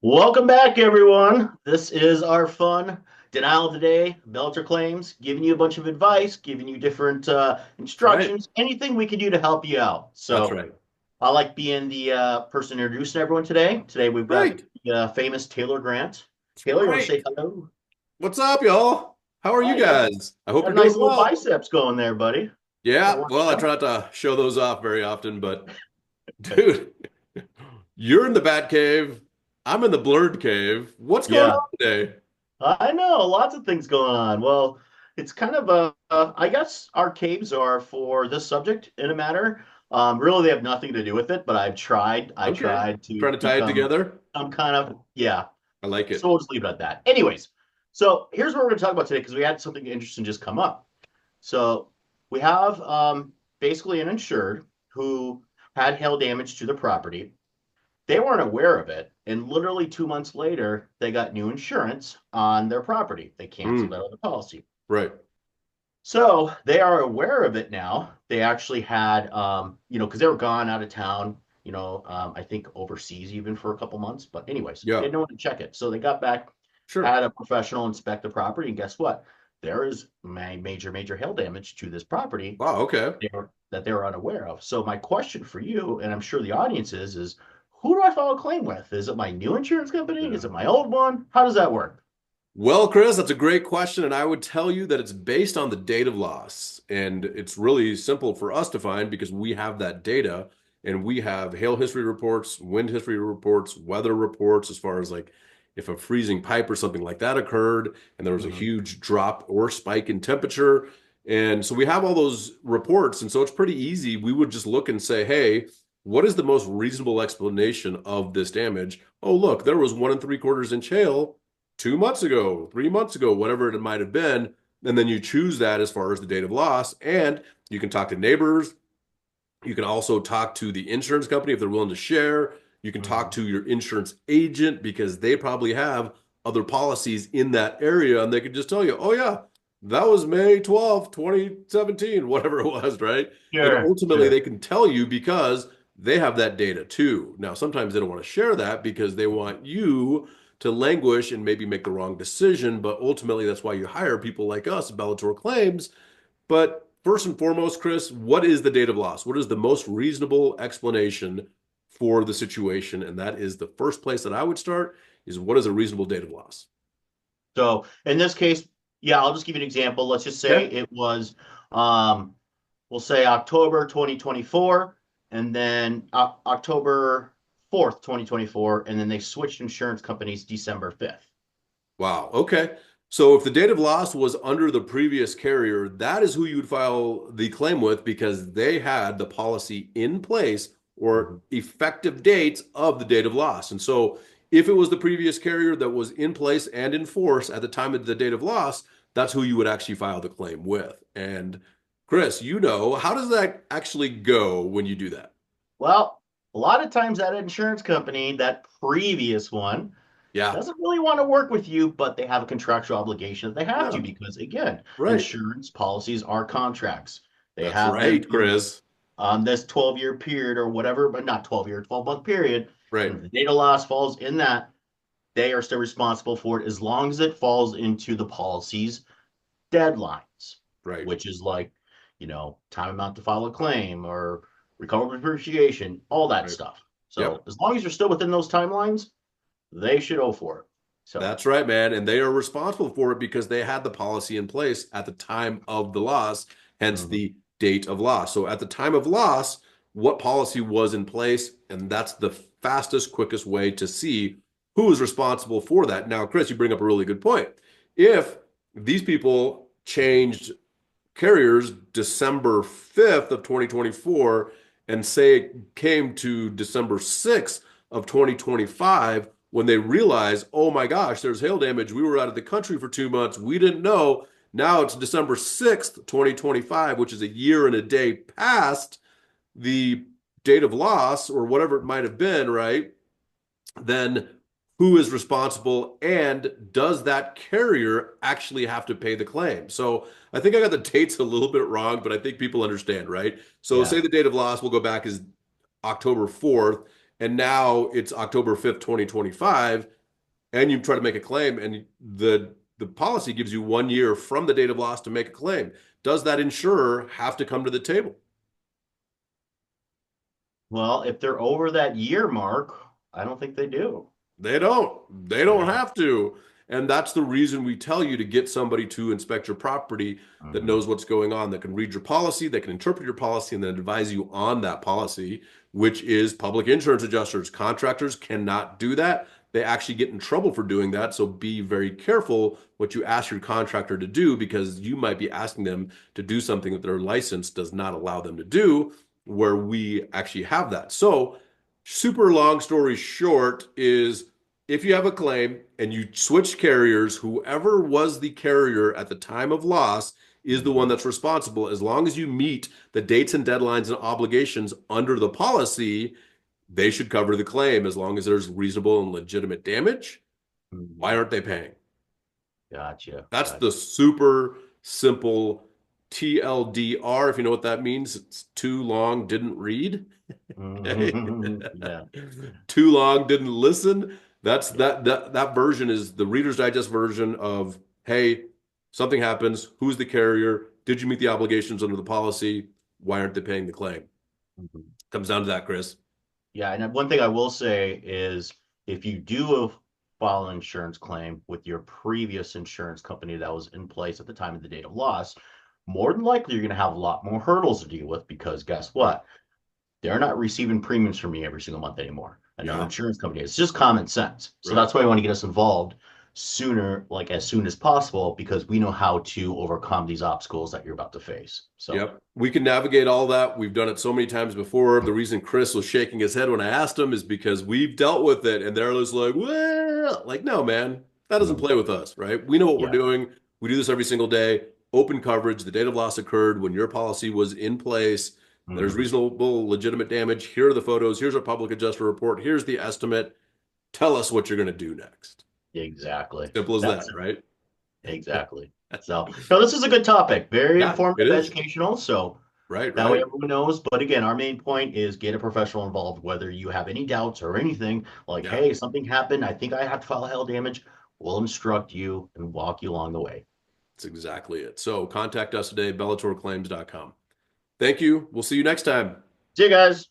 Welcome back, everyone. This is our fun denial of the day, Bellator Claims, giving you a bunch of advice, giving you different Right. instructions, anything we can do to help you out. That's So right. I like being the person introducing everyone today. Today we've got Great. the famous Taylor Grant. It's Taylor, you want to great. say hello? What's up, y'all? How are you Oh, you got, guys? I hope got you're doing nice little well. biceps going there, buddy. Been Yeah, working well, I try out? not to show those off very often, but dude, you're in the bat cave. I'm in the blurred cave. What's going Yeah, on today? I know lots of things going on. Well, it's kind of I guess our caves are for this subject in a matter. Really, they have nothing to do with it, but I've tried. I Okay. tried to Trying to tie it become together. some kind of, yeah. I like So it. we'll just leave it at that. Anyways, so here's what we're going to talk about today because we had something interesting just come up. So we have basically an insured who had hail damage to the property. They weren't aware of it. And literally 2 months later, they got new insurance on their property. They canceled Mm, out of the policy. right. So they are aware of it now. They actually had, because they were gone out of town, I think overseas even for a couple months. But, anyways, they Yeah, had no one to check it. So they got back, sure. had a professional inspect the property. And guess what? There is major, major hail damage to this property Wow, okay. that they were unaware of. So my question for you, and I'm sure the audience is who do I file a claim with? Is it my new insurance company? Is Yeah. it my old one? How does that work? Well, Chris, that's a great question. And I would tell you that it's based on the date of loss. And it's really simple for us to find because we have that data and we have hail history reports, wind history reports, weather reports, as far as like if a freezing pipe or something like that occurred and there was a Mhm. huge drop or spike in temperature. And so we have all those reports. And so it's pretty easy. We would just look and say, hey, what is the most reasonable explanation of this damage? Oh, look, there was 1 3/4 inch hail 2 months ago, 3 months ago, whatever it might have been. And then you choose that as far as the date of loss. And you can talk to neighbors. You can also talk to the insurance company if they're willing to share. You can talk Mhm. to your insurance agent because they probably have other policies in that area and they could just tell you, oh, yeah, that was May 12th, 2017, whatever it was, right? And Sure, ultimately, sure. they can tell you because they have that data too. Now, sometimes they don't want to share that because they want you to languish and maybe make the wrong decision. But ultimately, that's why you hire people like us, Bellator Claims. But first and foremost, Chris, what is the date of loss? What is the most reasonable explanation for the situation? And that is the first place that I would start is what is a reasonable date of loss? So in this case, yeah, I'll just give you an example. Let's just say Okay. it was, um, we'll say October 2024, and then October 4th, 2024, and then they switched insurance companies December 5th. Wow. Okay. So if the date of loss was under the previous carrier, that is who you would file the claim with because they had the policy in place or Mhm. effective dates of the date of loss. And so if it was the previous carrier that was in place and in force at the time of the date of loss, that's who you would actually file the claim with. And Chris, how does that actually go when you do that? Well, a lot of times that insurance company, that previous one, Yeah. doesn't really want to work with you, but they have a contractual obligation that they have to Yeah. because, again, Right. insurance policies are contracts. They That's have them right, Chris. on this 12-year period or whatever, but not 12-year, 12-month period. And Right. if the data loss falls in that, they are still responsible for it as long as it falls into the policy's deadlines, Right. which is like, time amount to file a claim or recoverable depreciation, all that Right. stuff. So Yep. as long as you're still within those timelines, they should owe for it. So, That's right, man. And they are responsible for it because they had the policy in place at the time of the loss, hence mhm. the date of loss. So at the time of loss, what policy was in place? And that's the fastest, quickest way to see who is responsible for that. Now, Chris, you bring up a really good point. If these people changed carriers December 5th of 2024 and say it came to December 6th of 2025 when they realize, oh my gosh, there's hail damage. We were out of the country for 2 months. We didn't know. Now it's December 6th, 2025, which is a year and a day past the date of loss or whatever it might have been, right? Then who is responsible and does that carrier actually have to pay the claim? So I think I got the dates a little bit wrong, but I think people understand, right? So Yeah. say the date of loss will go back is October 4th, and now it's October 5th, 2025, and you try to make a claim, and the policy gives you 1 year from the date of loss to make a claim. Does that insurer have to come to the table? Well, if they're over that year mark, I don't think they do. They don't. They don't Yeah. have to. And that's the reason we tell you to get somebody to inspect your property that Mhm. knows what's going on, that can read your policy, that can interpret your policy, and then advise you on that policy, which is public insurance adjusters. Contractors cannot do that. They actually get in trouble for doing that. So be very careful what you ask your contractor to do, because you might be asking them to do something that their license does not allow them to do, where we actually have that. So, super long story short is, if you have a claim and you switch carriers, whoever was the carrier at the time of loss is the one Mhm. that's responsible. As long as you meet the dates and deadlines and obligations under the policy, they should cover the claim as long as there's reasonable and legitimate damage. Why Mhm. aren't they paying? Gotcha. That's Gotcha. the super simple TLDR. If you know what that means, it's too long, didn't read. Okay. Yeah. Too long, didn't listen. That's Yeah. that version is the Reader's Digest version of, hey, something happens. Who's the carrier? Did you meet the obligations under the policy? Why aren't they paying the claim? Mhm. Comes down to that, Chris. Yeah, and one thing I will say is if you do file an insurance claim with your previous insurance company that was in place at the time of the date of loss, more than likely you're going to have a lot more hurdles to deal with because guess what? They're not receiving premiums from me every single month anymore. Another Yeah, insurance company. It's just common sense. So right. that's why I want to get us involved sooner, like as soon as possible, because we know how to overcome these obstacles that you're about to face. So Yep. We can navigate all that. We've done it so many times before. The reason Chris was shaking his head when I asked him is because we've dealt with it, and they're just like, well, like, no, man, that doesn't mm, play with us, right? We know what we're yeah. doing. We do this every single day. Open coverage. The date of loss occurred when your policy was in place. There's Mhm. reasonable, legitimate damage. Here are the photos. Here's our public adjuster report. Here's the estimate. Tell us what you're going to do next. Exactly. Simple as That's that, it. right? Exactly. So, no, this is a good topic. Very Yeah, it informative, is. educational. So Right, that way right. everyone knows. But again, our main point is get a professional involved, whether you have any doubts or anything like, Yeah. hey, something happened. I think I have to file hail damage. We'll instruct you and walk you along the way. That's exactly it. So contact us today, bellatorclaims.com. Thank you. We'll see you next time. See you guys.